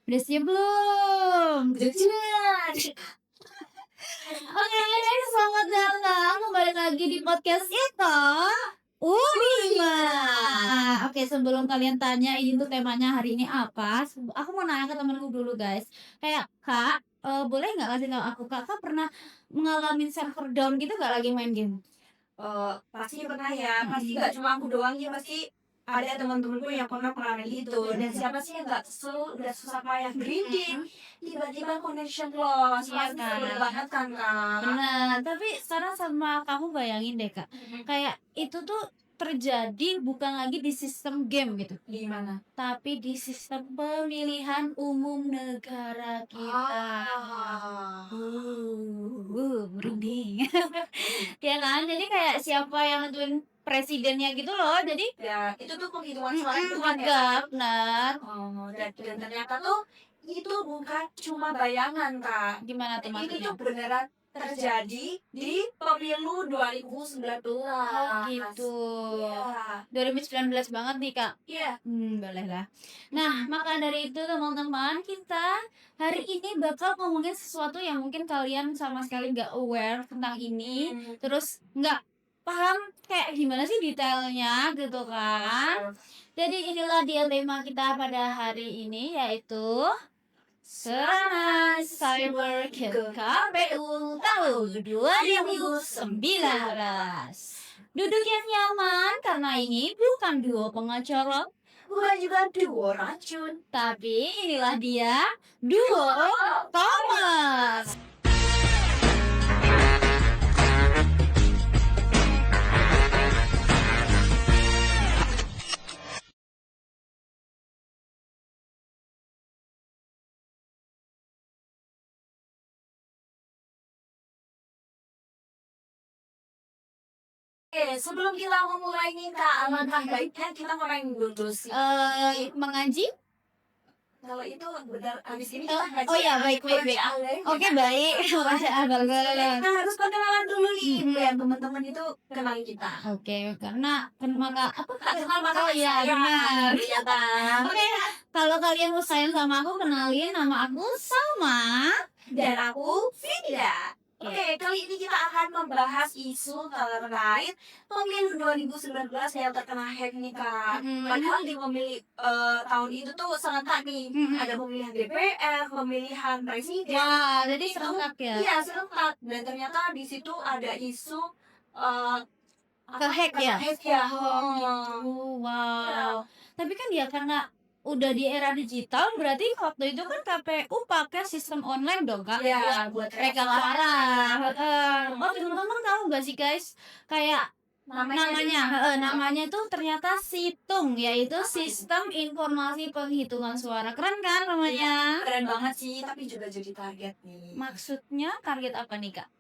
Udah siap belum? Jangan. Oke, selamat datang kembali lagi di podcast kita Ubima. Oke, sebelum kalian tanya ini tuh temanya hari ini apa, aku mau nanya ke temenku dulu guys. Kayak Kak, boleh nggak kasih tahu aku Kakak pernah mengalami server down gitu nggak lagi main game? Pasti pernah ya, pasti nggak cuma aku doang ya, pasti ada teman-temanku yang pernah mengalami itu. Dan siapa sih yang nggak kesel, udah susah payah grinding, tiba-tiba connection loss, Iya pasti kan? sebel banget kan kak. Benar, tapi sekarang sama kamu bayangin deh Kak, kayak itu tuh terjadi bukan lagi di sistem game gitu, Gimana? tapi di sistem pemilihan umum negara kita. Merinding. Ya kan? Jadi kayak siapa yang nentuin presidennya gitu loh. Jadi Ya itu tuh penghitungan suara itu kan ya. enggak benar. Dan ternyata tuh itu bukan cuma bayangan kak. Gimana tuh Ini maksudnya? tuh beneran terjadi di pemilu 2019. Oh gitu. Iya. 2019 banget nih Kak. Iya. Boleh lah. Nah, maka dari itu teman-teman, kita hari ini bakal ngomongin sesuatu yang mungkin kalian sama sekali nggak aware tentang ini, terus nggak paham kayak gimana sih detailnya gitu kan. Jadi inilah dia tema kita pada hari ini, yaitu serangan cyber ke KPU tahun 2019. Duduk yang nyaman karena ini bukan duo pengacara, Bukan juga duo racun. tapi inilah dia duo Thomas. Oke, sebelum kita memulai nih kak, alangkah baiknya kita ngomongin dulu sih. Mengaji? Kalau itu benar habis ini kita ngaji. Oh ya, baik. Oke, baik. Masya Allah. Kita harus perkenalan dulu nih, biar teman-teman itu kenal kita. Oke, karena maka apa? Kenal maka Oh iya, benar. Iya kan. Oke, kalau kalian mau sayang sama aku, kenalin nama aku Salma. Dan aku Vida. Oke, kali ini kita akan membahas isu terkait pemilu 2019 yang terkena hack nih kak. Padahal di pemilih tahun itu tuh serentak nih. Ada pemilihan DPR, pemilihan presiden. Wah, jadi serentak ya? Iya serentak. Dan ternyata di situ ada isu Kehack ya? Kehack ya. Wow. Tapi kan ya karena udah di era digital, berarti waktu itu kan KPU pakai sistem online dong kak? Iya, buat rekam suara. Oh teman-teman tahu gak sih guys? Kayak namanya itu ternyata Situng, yaitu Sistem Informasi Penghitungan Suara. Keren kan namanya? Keren banget sih, tapi juga jadi target nih. Maksudnya target apa nih kak?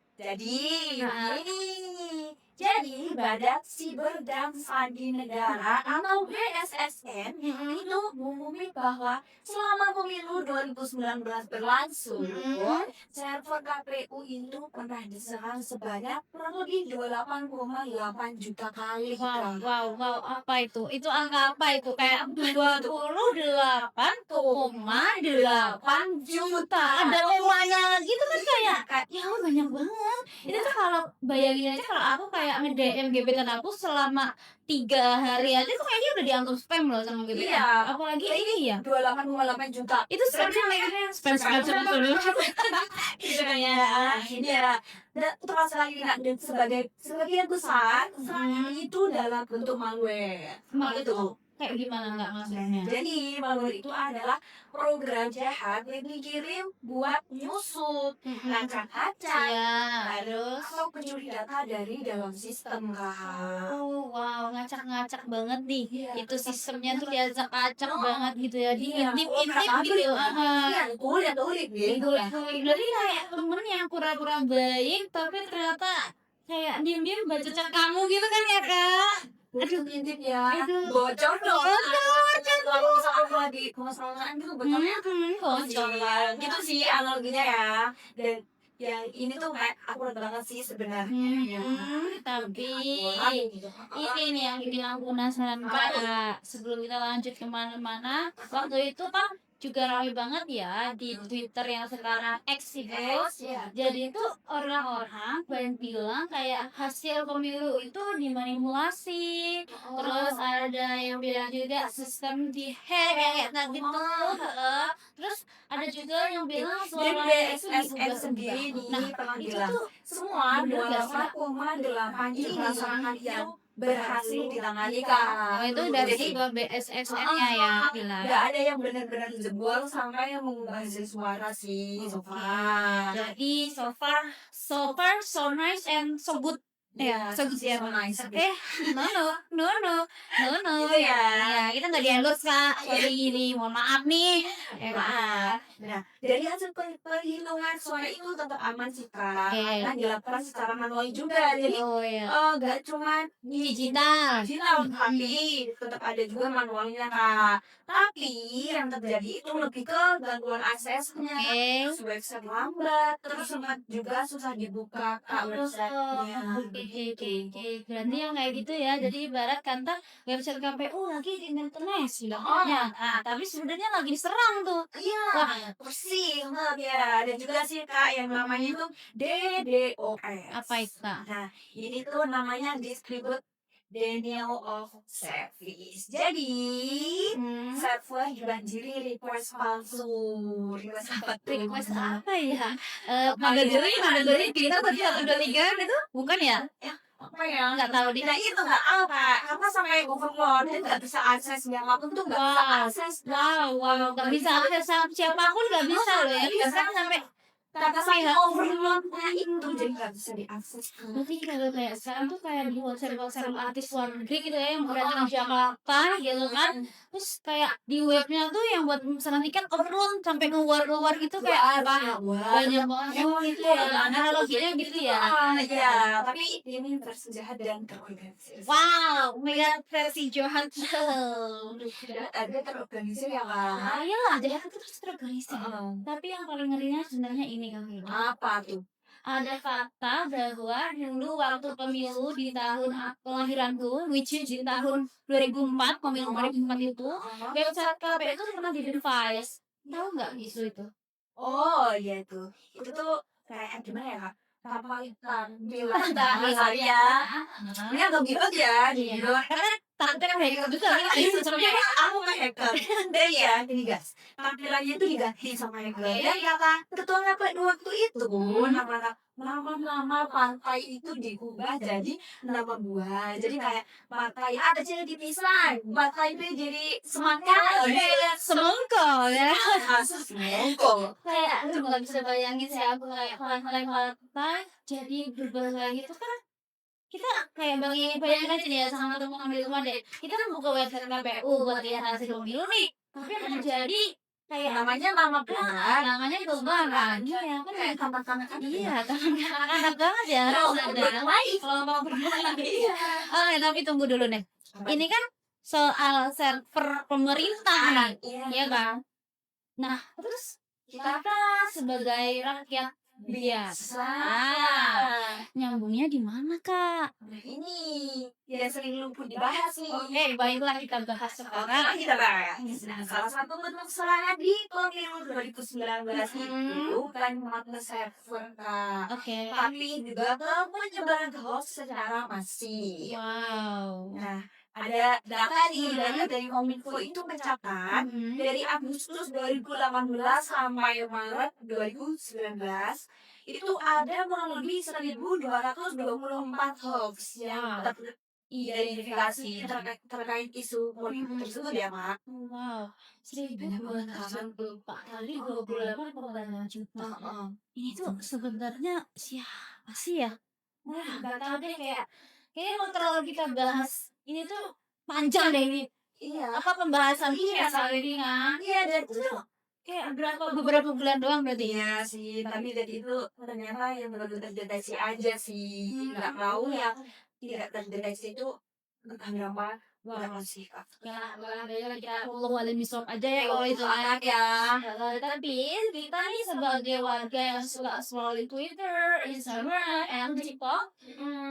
Jadi Badan Siber dan Sandi Negara atau BSSN itu mengumumkan bahwa selama pemilu 2019 berlangsung, server KPU itu pernah diserang sebanyak kurang lebih 28,8 juta kali. Wow, apa itu? Itu angka apa itu? Kayak 28,8 juta. Ada komanya gitu kan kayak ya banyak banget. Itu tuh kalau bayangin aja kalau aku kayak nge-DM gebetan aku selama 3 hari aja tuh kayaknya udah dianggap spam loh sama gebetan. Iya. Apalagi ini ya 28,8 juta. itu spamnya spam Gitu kan ya. Ini ya. Dan terasa lagi nggak, dan sebagian besar serangan itu dalam bentuk malware. itu kayak gimana nggak maksudnya? Jadi malware itu adalah program jahat yang dikirim buat nyusup, ngacak-ngacak, Terus atau pencuri data dari dalam sistem kak. oh wow, ngacak-ngacak banget nih. Iya. Itu sistemnya tuh diacak-acak banget gitu ya. Diintip-intip Iya, gitu. kulit gitu lah. Jadi kayak temen yang pura-pura baik tapi ternyata kayak diem-diem baca chat kamu gitu kan ya kak? Aduh, ngintip ya. Aduh. Bocor dong. Bocor. Kalau misalkan aku lagi kemesraan gitu bocornya. Bocor lah. Gitu sih analoginya ya. Dan yang ini tuh kayak akurat banget sih sebenarnya. Tapi ini nih yang bikin aku penasaran kak. Sebelum kita lanjut kemana-mana, waktu itu kan juga ramai banget ya di Twitter yang sekarang X itu. Ya. Jadi itu orang-orang banyak bilang kayak hasil pemilu itu dimanipulasi. Terus ada yang bilang juga sistem dihack nah gitu. Heeh. Terus ada juga yang bilang Dan suaranya itu BSSN sendiri diubah-ubah. nih Nah, pernah itu bilang tuh semua bener gak sih, Kak? 28,8 ini masakan yang berhasil ditangani Oh, Kak. itu dari Jadi sebuah BSSN-nya ya bilang. nggak ada yang benar-benar jebol sampai yang mengubah hasil suara sih so Oke. far. Jadi so far so nice and so good. Ya, so good ya. so nice. No no no no no no Gitu ya. ya kita nggak di-endorse Kak. Sorry ini mohon maaf nih. Ya, Kak. Maaf. Nah, dari hasil perhitungan suara itu tetap aman sih Kak. Oke. Karena dilakukan secara manual juga. Jadi Oh ya. nggak cuma Digital. digital tapi tetap ada juga manualnya Kak. Tapi yang terjadi itu lebih ke gangguan aksesnya. Oke. Terus website lambat, terus sempat juga susah dibuka Kak websitenya. Oke. Berarti yang kayak gitu ya. Jadi ibarat kata website KPU lagi di maintenance bilangnya. Nah, tapi sebenarnya lagi diserang tuh. Iya, Wah, persis banget ya. Dan juga sih Kak yang namanya itu DDoS. apa itu Kak? Nah, ini tuh namanya Distribute Denial of Service. Jadi, Hmm. server dibanjiri request palsu. Request apa tuh? Request apa ya? Mandiri kita tadi atau Doligan itu bukan ya? Apa ya? Nggak tahu deh. Nah itu nggak tahu Kak, karena sampai overload dan nggak bisa akses siapapun tuh nggak bisa Wow. akses. Wow, nggak bisa akses sama siapapun nggak bisa loh ya. Bisa sampai Kata saya overloadnya itu jadi nggak bisa diakses. berarti kalau kayak sekarang tuh kayak di konser-konser artis luar negeri gitu ya yang datang ke Jakarta gitu kan. Terus kayak di webnya tuh yang buat pesanan tiket overload sampai keluar gitu kayak apa? Banyak banget emang gitu ya. Analoginya gitu ya. Iya, tapi ini versi jahat dan terorganisir. Wow, mega versi Johan. Jahat ada terorganisir ya Kak. Ayolah, jahat itu terus terorganisir. Heeh. Tapi yang paling ngerinya sebenarnya ini kali. Apa tuh? Ada fakta bahwa dulu waktu pemilu di tahun kelahiranku, which is di tahun 2004, pemilu 2004 itu, website KPU itu pernah di device. Tahu nggak isu itu? Oh iya itu tuh kayak gimana ya Kak? Tampilan bilang Tampilan. ya. Ini agak bilang ya, Iya. di luar Karena takutnya kan hacker juga kan isu sebenarnya. aku nggak hacker. Dan ya, ini guys, tampilannya itu diganti sama hacker. Dan kata ketua KPU waktu itu, nama partai itu diubah jadi nama buah. Jadi kayak partai A jadi dipisah, partai B jadi semangka, Semongko ya. semangka. Kayak aduh nggak bisa bayangin sih aku kayak partai jadi berubah lagi itu kan kita kayak bayangin aja nih ya sama teman di rumah deh kita kan buka website KPU buat lihat hasil pemilu nih tapi yang terjadi kayak Namanya nama buah. namanya berubah kan iya kan Kayak kanak-kanak iya anak banget ya harus ada kalau mau berbuat Iya. oh ya, tapi tunggu dulu nih ini kan soal server pemerintah nih ya kan nah terus kita sebagai rakyat biasa nyambungnya di mana kak? Nah ini yang sering luput dibahas nih. Oke, baiklah kita bahas sekarang. Kita bahas. Nah, salah satu bentuk serangan di pemilu 2019 itu bukan cuma server Kak, Oke. tapi juga ke penyebaran hoax secara masif. Wow. Nah, ada data dari Kominfo itu mencatat dari Agustus 2018 sampai Maret 2019 itu ada kurang lebih 1.224 hoax yang teridentifikasi terkait isu politik tersebut ya Mak. Wow. 1.284 kali 28,8 juta. Ini tuh sebenarnya siapa sih ya? Nah, gak tahu deh kayaknya kalau kita bahas ini tuh panjang deh ini. Iya. Apa pembahasan kita soal ini kan? Iya dan itu kayak beberapa bulan doang berarti. Iya sih, tapi dari itu ternyata yang baru terdeteksi aja sih. Nggak tahu yang tidak terdeteksi itu entah berapa sih Kak. Ya, kita ngomong misal aja ya kalau itu anak ya. Tapi kita nih sebagai warga yang suka scrolling Twitter, Instagram, and TikTok,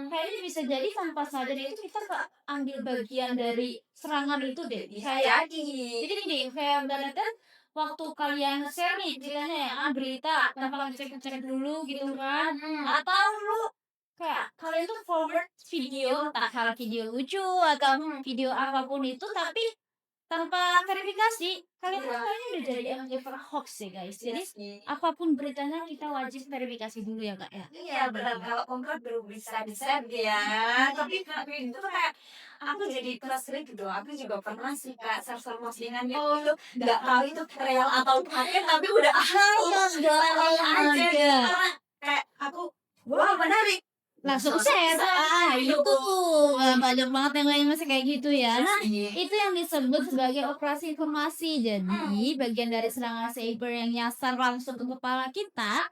kayaknya bisa jadi tanpa sadar itu kita ambil bagian dari serangan itu deh. Bisa jadi. Jadi nih, kayak berarti waktu kalian nge-share nih ceritanya ya kan, berita tanpa ngecek-ngecek dulu gitu kan, atau lu kayak kalian tuh forward video, entah hal video lucu atau video apapun itu, tapi tanpa verifikasi, kalian tuh Iya. kayaknya udah jadi ever hoax ya guys. Iya Jadi sih. apapun beritanya kita wajib verifikasi dulu ya Kak ya. Iya benar, kalau komplot baru bisa ya. Tapi itu tuh kayak aku jadi frustrate gitu. Aku juga pernah sih Kak share-share postingan gitu, nggak tahu itu real atau bukan, tapi udah aja gitu. Karena kayak aku, wah menarik, Langsung share, itu tuh banyak banget yang masih kayak gitu ya. Nah, itu yang disebut sebagai operasi informasi. Jadi, bagian dari serangan cyber yang nyasar langsung ke kepala kita,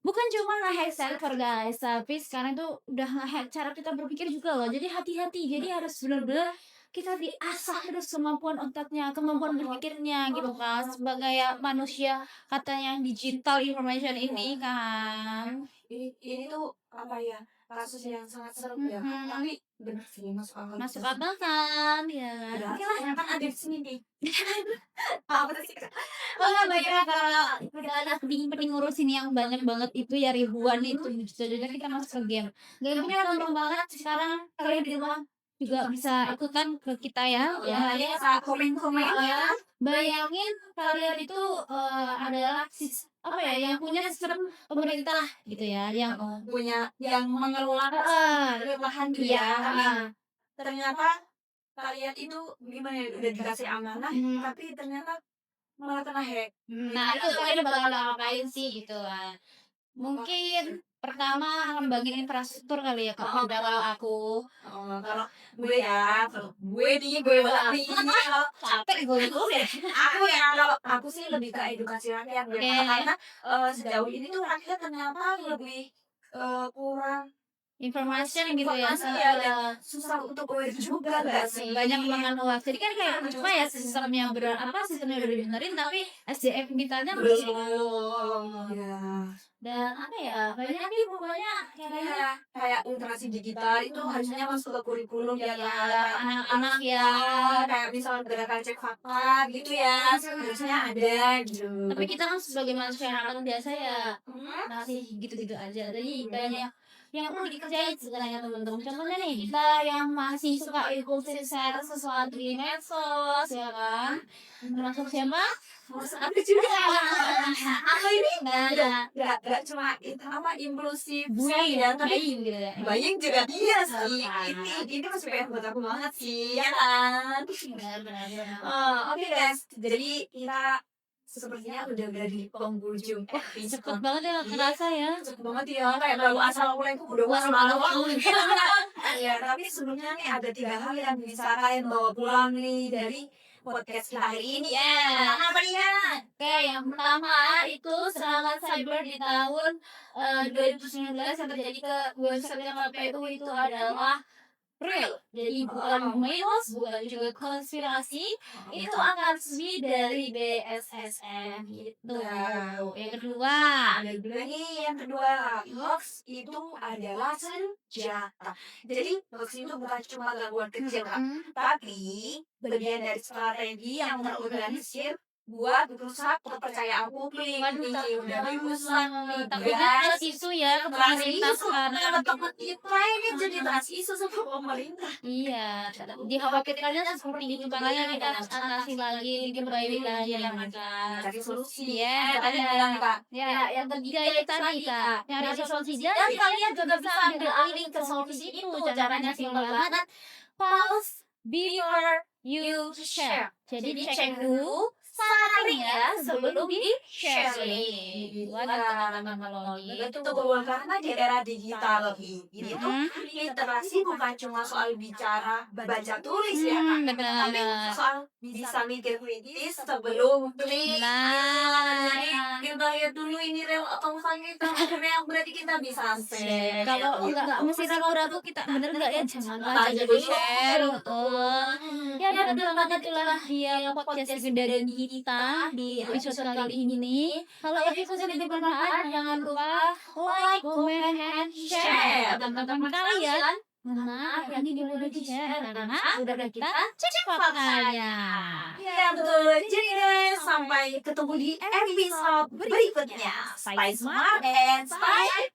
bukan cuma nge-hack server guys, tapi sekarang tuh udah nge-hack cara kita berpikir juga loh. Jadi hati-hati, jadi harus bener-bener kita diasah terus kemampuan otaknya, kemampuan berpikirnya gitu kan. Sebagai ya manusia katanya digital information ini kan. ini tuh apa ya, kasus yang sangat seru ya. Tapi bener sih masuk akal Masuk juga sih. akal kan, ya kan? Oke lah, yang kan ada di sini nih. Apa sih Kak? Oh, baiklah kalau kita anak penting ngurusin yang banyak banget itu ya ribuan itu jadinya kita masuk ke game. Game-nya gampang banget sekarang kalian di rumah juga bisa ikutan ke kita ya. Ya, ya saat komen-komen ya. Bayangin kalian itu adalah apa ya yang punya sistem pemerintah gitu ya yang Punya yang mengelola lahan gitu iya, ya. Ternyata kalian itu gimana ya, udah dikasih amanah, tapi ternyata malah kena hack. Nah, itu kalian bakal ngapain sih gitu kan. Mungkin pertama ngembangin infrastruktur kali ya Kak, kalau aku. Kalau gue nih, gue banget nih, kalau Capek gue itu deh. kalau aku sih lebih ke edukasi rakyat ya, Oke. karena sejauh ini tuh rakyat ternyata lebih kurang Information gitu ya. informasi ya, dan susah untuk aware juga gak sih? Banyak banget hoax. Jadi kan kayak cuma ya sistemnya sistemnya udah dibenerin tapi SDM kitanya masih Belum. Ya. dan apa ya banyak nih pokoknya kayaknya Iya, kayak literasi digital itu harusnya masuk ke kurikulum ya kan. anak-anak ya. Kayak misal gerakan cek fakta gitu ya, harusnya ada gitu. Tapi kita kan sebagai manusia yang biasa ya masih gitu-gitu aja. Jadi banyak yang perlu dikerjain sebenarnya teman-teman. Contohnya nih kita yang masih suka impulsif share sesuatu di medsos ya kan. Termasuk siapa? Aku juga. Aku ini Nah, nggak cuma itu apa impulsif buying ya, tapi buying gitu ya. buying juga iya sih. Ini masih PR buat aku banget sih, ya kan? Benar. Oke guys, jadi kita sepertinya udah di penghujung Cepet banget ya kerasa ya. cepet banget ya, kayak baru assalamualaikum udah wassalamualaikum. Ya, tapi sebelumnya nih ada 3 hal yang bisa kalian bawa pulang nih dari podcast kita hari ini ya. Apa nih ya? Oke, yang pertama itu serangan cyber di tahun 2019 yang terjadi ke website KPU itu adalah real. Jadi bukan mitos, bukan juga konspirasi. Itu akan resmi dari BSSN gitu. Wow. Yang kedua, Ada juga nih yang kedua, hoax itu adalah senjata. Jadi hoax itu bukan cuma gangguan kecil, Kak, tapi bagian dari strategi yang terorganisir buat merusak kepercayaan publik. Waduh, Nih, udah dirusak nih, takutnya guys. isu ya ke pemerintah sekarang. Teman-teman kita ini jadi trust isu sama pemerintah. Iya, dikhawatirkannya seperti itu makanya kita atasi lagi, diperbaiki lagi yang ada. Cari solusi. Ya, Tadi bilang, Kak. Ya, yang ketiga itu tadi Kak, nyari solusi dan kalian juga bisa ambil alih ke solusi itu. Caranya simpel banget. Pause before you share. Jadi dicek dulu saring ya sebelum di sharing. Buat teman-teman kalau Betul, karena di era digital ini tuh literasi bukan cuma soal bicara, baca, tulis ya, Kak. Tapi soal bisa mikir kritis sebelum klik. Jadi kita lihat dulu ini real atau bukan kita. Real berarti kita bisa share. kalau nggak mesti ragu-ragu kita bener nggak ya jangan aja di share betul. Ya betul banget itulah dia podcast dari kita di episode kali ini nih. Kalau episode ini bermanfaat jangan lupa like, comment, and share. Teman-teman kalian Karena ini udah di-share karena udah kita cek faktanya. Ya betul. Jadi guys, sampai ketemu di episode berikutnya. Stay smart and stay